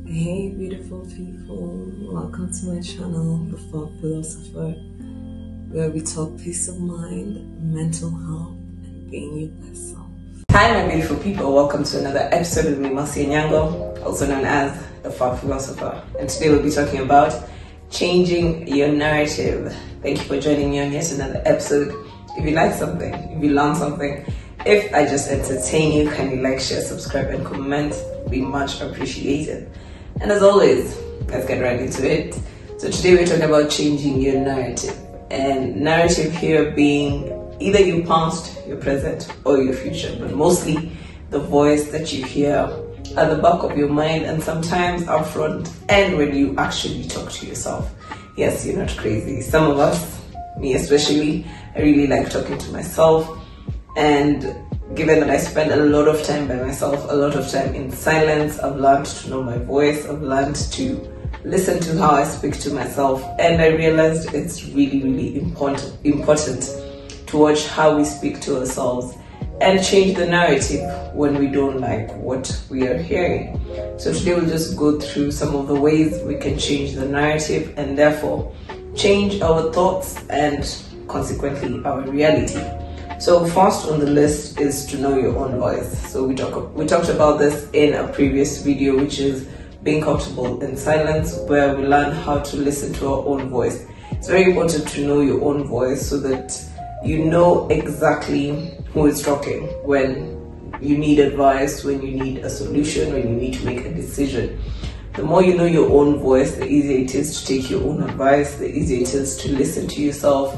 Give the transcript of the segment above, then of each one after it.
Hey beautiful people, welcome to my channel, The Fog Philosopher, where we talk peace of mind, mental health, and being your best self. Hi my beautiful people, welcome to another episode with me, Marcia Nyango, also known as The Fog Philosopher. And today we'll be talking about changing your narrative. Thank you for joining me on yet another episode. If you like something, if you learn something, if I just entertain you, kindly like, share, subscribe, and comment. Be much appreciated. And as always, let's get right into it. So today we're talking about changing your narrative. And narrative here being either your past, your present, or your future, but mostly the voice that you hear at the back of your mind and sometimes up front and when you actually talk to yourself. Yes, you're not crazy. Some of us, me especially, I really like talking to myself, and given that I spend a lot of time by myself, a lot of time in silence, I've learned to know my voice, I've learned to listen to how I speak to myself, and I realized it's really, really important to watch how we speak to ourselves and change the narrative when we don't like what we are hearing. So today we'll just go through some of the ways we can change the narrative and therefore change our thoughts and consequently our reality. So first on the list is to know your own voice. So we talked about this in a previous video, which is being comfortable in silence, where we learn how to listen to our own voice. It's very important to know your own voice so that you know exactly who is talking when you need advice, when you need a solution, when you need to make a decision. The more you know your own voice, the easier it is to take your own advice, the easier it is to listen to yourself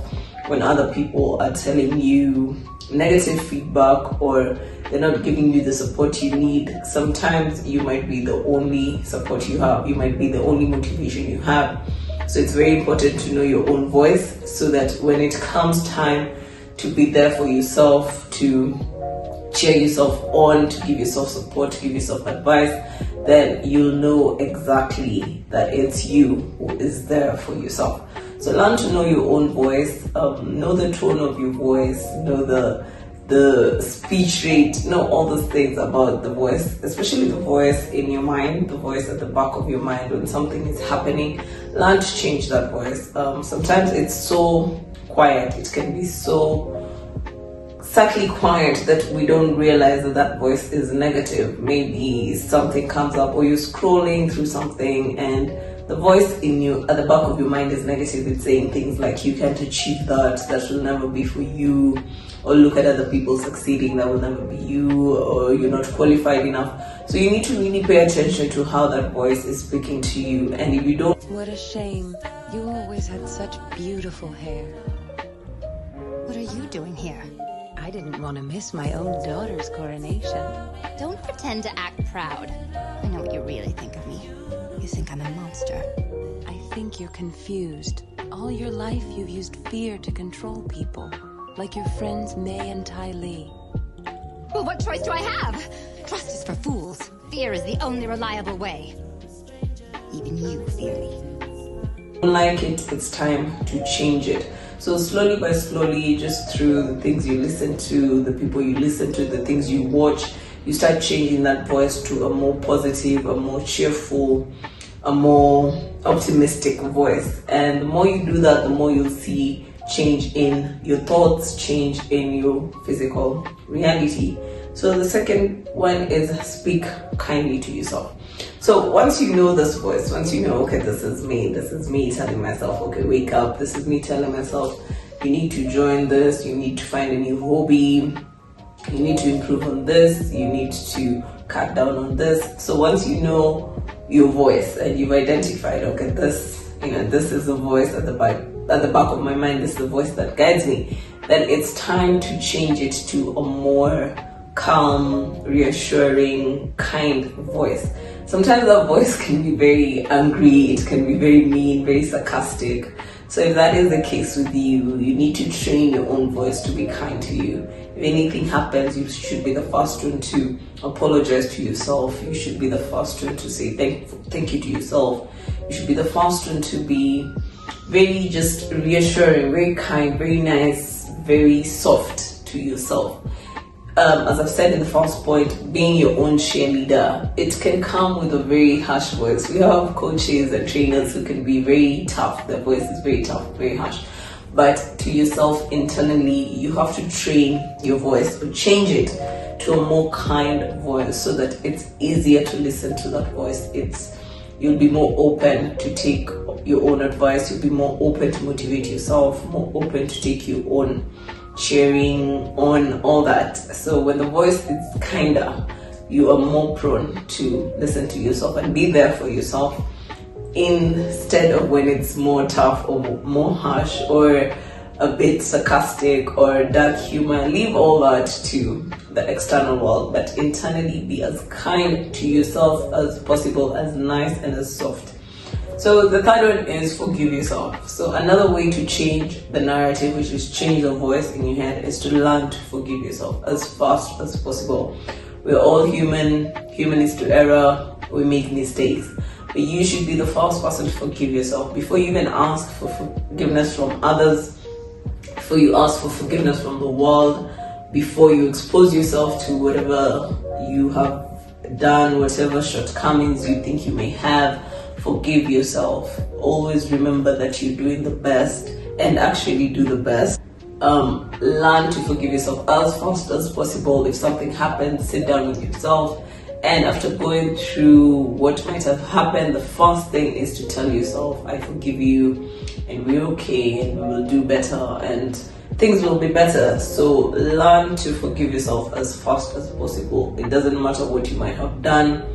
when other people are telling you negative feedback or they're not giving you the support you need. Sometimes you might be the only support you have, you might be the only motivation you have. So it's very important to know your own voice so that when it comes time to be there for yourself, to cheer yourself on, to give yourself support, to give yourself advice, then you'll know exactly that it's you who is there for yourself. So learn to know your own voice, know the tone of your voice, know the speech rate, know all those things about the voice, especially the voice in your mind, the voice at the back of your mind when something is happening. Learn to change that voice. Sometimes it's so quiet, it can be so subtly quiet that we don't realize that that voice is negative. Maybe something comes up or you're scrolling through something and the voice in you at the back of your mind is negative. It's saying things like you can't achieve that will never be for you, or look at other people succeeding, that will never be you, or you're not qualified enough. So you need to really pay attention to how that voice is speaking to you. And if you don't... What a shame. You always had such beautiful hair. What are you doing here? I didn't want to miss my own daughter's coronation. Don't pretend to act proud. I know what you really think of me. You think I'm a monster. I think you're confused. All your life you've used fear to control people, like your friends May and Ty Lee. Well, what choice do I have? Trust is for fools. Fear is the only reliable way. Even you fear me. Don't like it, it's time to change it. So slowly by slowly, just through the things you listen to, the people you listen to, the things you watch, you start changing that voice to a more positive, a more cheerful, a more optimistic voice. And the more you do that, the more you'll see change in your thoughts, change in your physical reality. So the second one is speak kindly to yourself. So once you know this voice, once you know, okay, this is me telling myself, okay, wake up, this is me telling myself, you need to join this, you need to find a new hobby, you need to improve on this, you need to cut down on this. So once you know your voice and you've identified, okay, this is the voice at the back of my mind, this is the voice that guides me, then it's time to change it to a more calm, reassuring, kind voice. Sometimes that voice can be very angry, it can be very mean, very sarcastic. So if that is the case with you, you need to train your own voice to be kind to you. If anything happens, you should be the first one to apologize to yourself. You should be the first one to say thank you to yourself. You should be the first one to be very just reassuring, very kind, very nice, very soft to yourself. as I've said in the first point, being your own cheerleader, it can come with a very harsh voice. We have coaches and trainers who can be very tough. Their voice is very tough, very harsh. But to yourself internally, you have to train your voice or change it to a more kind voice so that it's easier to listen to that voice. You'll be more open to take your own advice. You'll be more open to motivate yourself, more open to take your own cheering on, all that. So when the voice is kinder, you are more prone to listen to yourself and be there for yourself, instead of when it's more tough or more harsh or a bit sarcastic or dark humor. Leave all that to the external world, but internally be as kind to yourself as possible, as nice and as soft. So the third one is forgive yourself. So another way to change the narrative, which is change the voice in your head, is to learn to forgive yourself as fast as possible. We're all human is to error, we make mistakes. But you should be the first person to forgive yourself before you even ask for forgiveness from others, before you ask for forgiveness from the world, before you expose yourself to whatever you have done, whatever shortcomings you think you may have. Forgive yourself. Always remember that you're doing the best and actually do the best. Learn to forgive yourself as fast as possible. If something happens, sit down with yourself, and after going through what might have happened, the first thing is to tell yourself, I forgive you, and we're okay, and we will do better, and things will be better. So learn to forgive yourself as fast as possible. It doesn't matter what you might have done.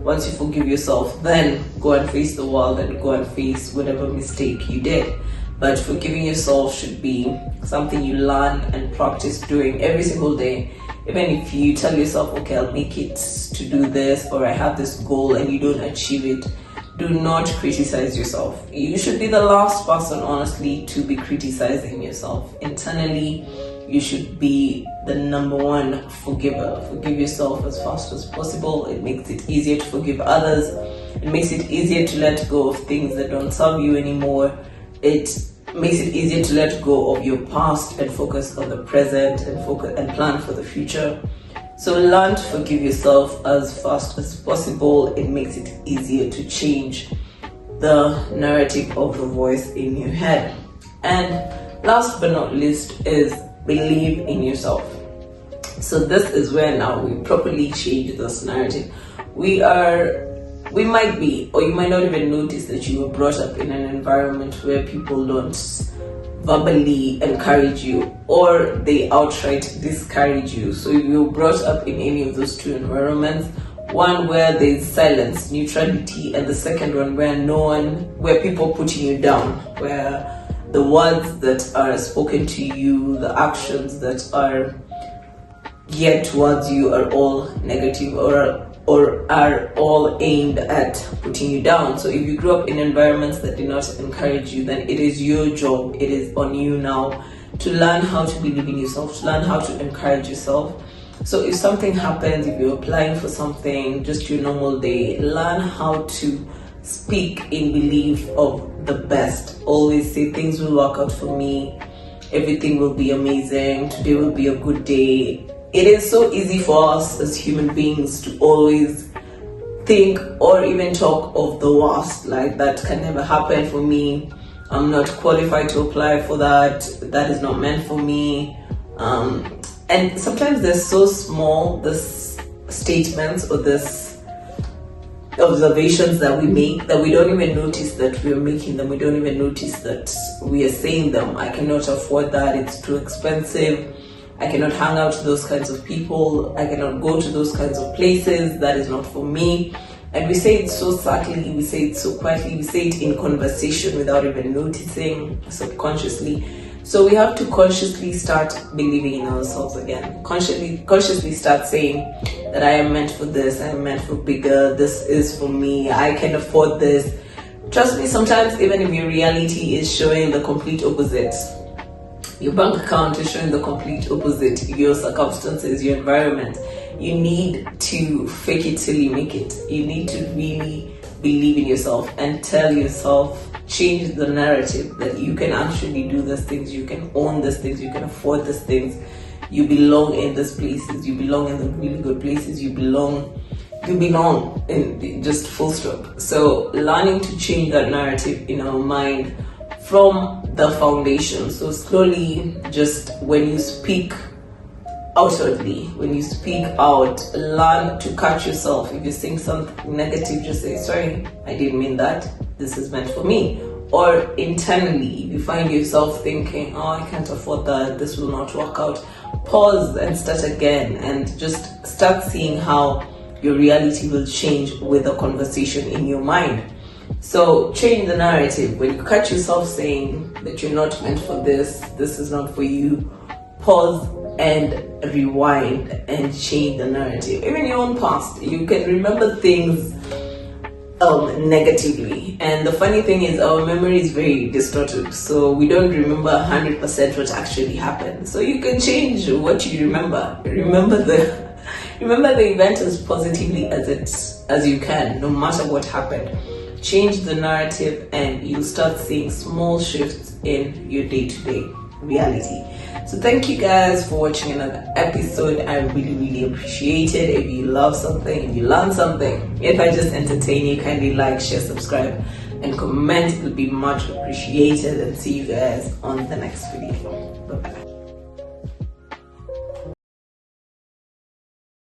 Once you forgive yourself, then go and face the world and go and face whatever mistake you did. But forgiving yourself should be something you learn and practice doing every single day. Even if you tell yourself, okay, I'll make it to do this, or I have this goal, and you don't achieve it, do not criticize yourself. You should be the last person, honestly, to be criticizing yourself. Internally, you should be the number one forgiver. Forgive yourself as fast as possible. It makes it easier to forgive others. It makes it easier to let go of things that don't serve you anymore. It makes it easier to let go of your past and focus on the present and plan for the future. So learn to forgive yourself as fast as possible. It makes it easier to change the narrative of the voice in your head. And last but not least is believe in yourself. So this is where now we properly change this narrative. We might be, or you might not even notice that you were brought up in an environment where people don't verbally encourage you, or they outright discourage you. So if you were brought up in any of those two environments, one where there's silence, neutrality, and the second one where people putting you down, where the words that are spoken to you, the actions that are geared towards you are all negative or are all aimed at putting you down. So if you grew up in environments that did not encourage you, then it is your job, it is on you now to learn how to believe in yourself, to learn how to encourage yourself. So if something happens, if you're applying for something, just your normal day, learn how to speak in belief of the best. Always say things will work out for me, everything will be amazing, today will be a good day. It is so easy for us as human beings to always think or even talk of the worst, like that can never happen for me, I'm not qualified to apply for that is not meant for me. And sometimes they're so small, this statements or this observations that we make, that we don't even notice that we're making them. We don't even notice that we are saying them. I cannot afford that, it's too expensive. I cannot hang out with those kinds of people. I cannot go to those kinds of places. That is not for me. And we say it so subtly, we say it so quietly, we say it in conversation without even noticing, subconsciously. So we have to consciously start believing in ourselves again. Consciously start saying that I am meant for this, I am meant for bigger, this is for me, I can afford this. Trust me, sometimes even if your reality is showing the complete opposite, your bank account is showing the complete opposite, your circumstances, your environment, you need to fake it till you make it. You need to really believe in yourself and tell yourself, change the narrative that you can actually do these things, you can own these things, you can afford these things, you belong in these places, you belong in the really good places, you belong in just full stop. So learning to change that narrative in our mind from the foundation. So slowly, just when you speak outwardly, when you speak out, learn to catch yourself. If you're saying something negative, just say, sorry, I didn't mean that, this is meant for me. Or internally, if you find yourself thinking, oh, I can't afford that, this will not work out, pause and start again, and just start seeing how your reality will change with a conversation in your mind. So change the narrative. When you catch yourself saying that you're not meant for this is not for you, pause and rewind and change the narrative. Even your own past, you can remember things negatively, and the funny thing is our memory is very distorted, so we don't remember 100% what actually happened. So you can change what you remember. Remember the event as positively as you can, no matter what happened. Change the narrative and you'll start seeing small shifts in your day-to-day reality. So thank you guys for watching another episode. I really appreciate it. If you love something, if you learn something, if I just entertain you, kindly like, share, subscribe and comment. It will be much appreciated, and see you guys on the next video. Bye bye.